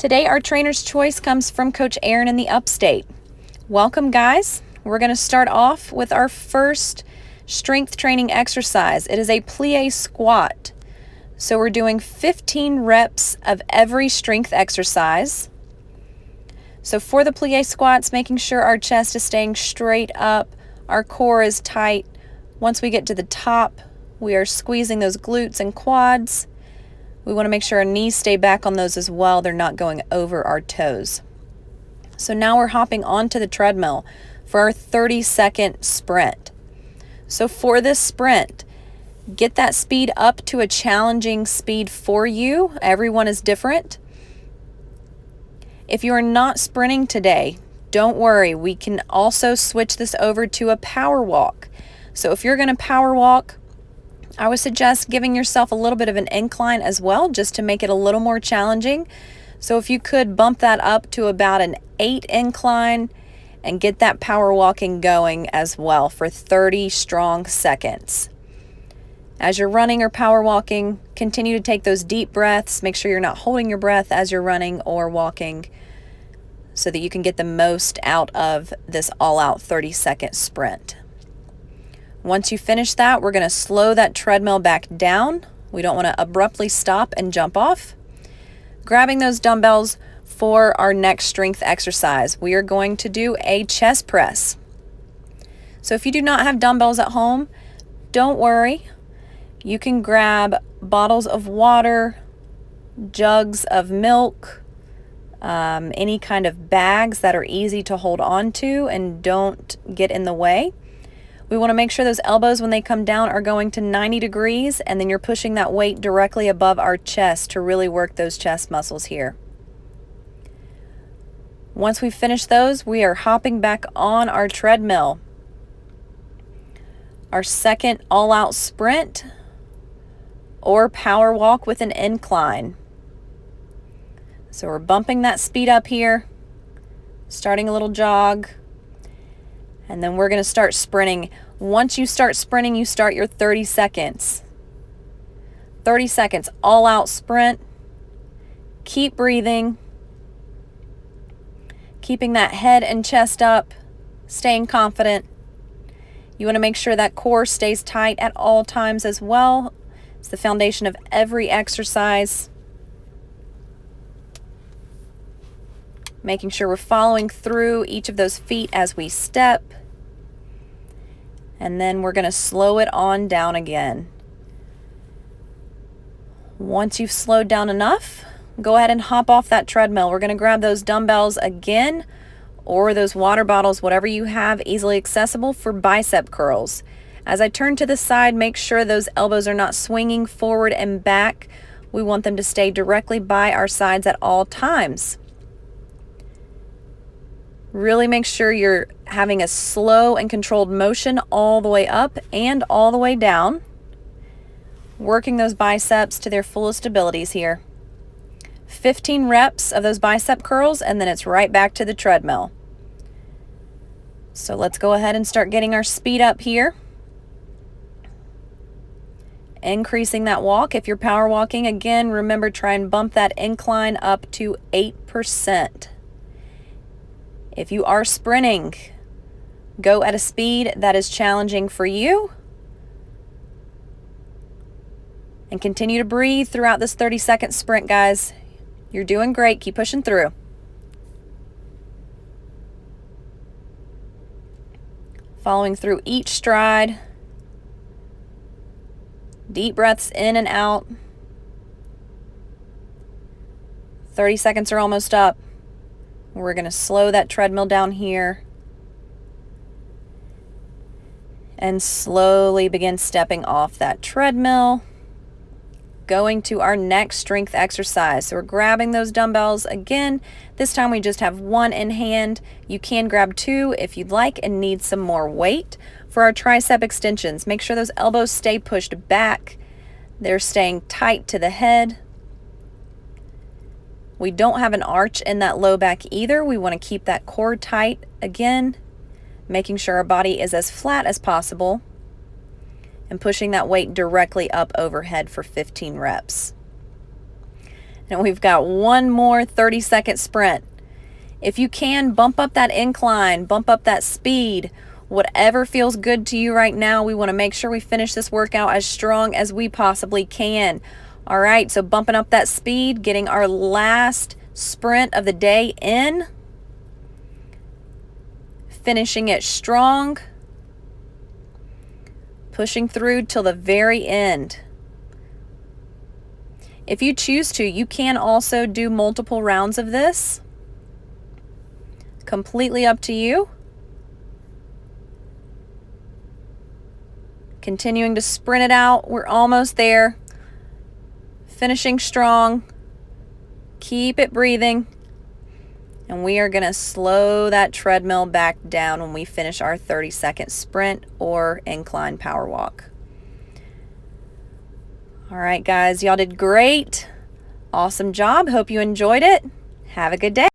Today our trainer's choice comes from Coach Erin in the Upstate. Welcome, guys. We're going to start off with our first strength training exercise. It is a plie squat. So we're doing 15 reps of every strength exercise. So for the plie squats, making sure our chest is staying straight up, our core is tight. Once we get to the top, we are squeezing those glutes and quads. We want to make sure our knees stay back on those as well. They're not going over our toes. So now we're hopping onto the treadmill for our 30-second sprint. So for this sprint, get that speed up to a challenging speed for you. Everyone is different. If you are not sprinting today, don't worry. We can also switch this over to a power walk. So if you're going to power walk, I would suggest giving yourself a little bit of an incline as well, just to make it a little more challenging. So if you could bump that up to about an 8 incline and get that power walking going as well for 30 strong seconds. As you're running or power walking, continue to take those deep breaths. Make sure you're not holding your breath as you're running or walking so that you can get the most out of this all-out 30-second sprint. Once you finish that, we're going to slow that treadmill back down. We don't want to abruptly stop and jump off. Grabbing those dumbbells for our next strength exercise, we are going to do a chest press. So if you do not have dumbbells at home, don't worry. You can grab bottles of water, jugs of milk, any kind of bags that are easy to hold on to and don't get in the way. We want to make sure those elbows, when they come down, are going to 90 degrees, and then you're pushing that weight directly above our chest to really work those chest muscles here. Once we finish those, we are hopping back on our treadmill. Our second all-out sprint or power walk with an incline. So we're bumping that speed up here, starting a little jog. And then we're going to start sprinting. Once you start sprinting, you start your 30 seconds. 30 seconds, all out sprint. Keep breathing. Keeping that head and chest up. Staying confident. You want to make sure that core stays tight at all times as well. It's the foundation of every exercise. Making sure we're following through each of those feet as we step. And then we're going to slow it on down again. Once you've slowed down enough, go ahead and hop off that treadmill. We're going to grab those dumbbells again, or those water bottles, whatever you have easily accessible, for bicep curls. As I turn to the side, make sure those elbows are not swinging forward and back. We want them to stay directly by our sides at all times. Really make sure you're having a slow and controlled motion all the way up and all the way down. Working those biceps to their fullest abilities here. 15 reps of those bicep curls, and then it's right back to the treadmill. So let's go ahead and start getting our speed up here. Increasing that walk. If you're power walking, again, remember, try and bump that incline up to 8%. If you are sprinting, go at a speed that is challenging for you. And continue to breathe throughout this 30-second sprint, guys. You're doing great. Keep pushing through. Following through each stride. Deep breaths in and out. 30 seconds are almost up. We're going to slow that treadmill down here and slowly begin stepping off that treadmill, going to our next strength exercise. So we're grabbing those dumbbells again. This time we just have one in hand. You can grab two if you'd like and need some more weight. For our tricep extensions, make sure those elbows stay pushed back. They're staying tight to the head. We don't have an arch in that low back either. We want to keep that core tight again, making sure our body is as flat as possible and pushing that weight directly up overhead for 15 reps. And we've got one more 30-second sprint. If you can, bump up that incline, bump up that speed, whatever feels good to you right now. We want to make sure we finish this workout as strong as we possibly can. All right, so bumping up that speed, getting our last sprint of the day in, finishing it strong, pushing through till the very end. If you choose to, you can also do multiple rounds of this. Completely up to you. Continuing to sprint it out. We're almost there. Finishing strong. Keep it breathing. And we are going to slow that treadmill back down when we finish our 30-second sprint or incline power walk. All right, guys, y'all did great. Awesome job. Hope you enjoyed it. Have a good day.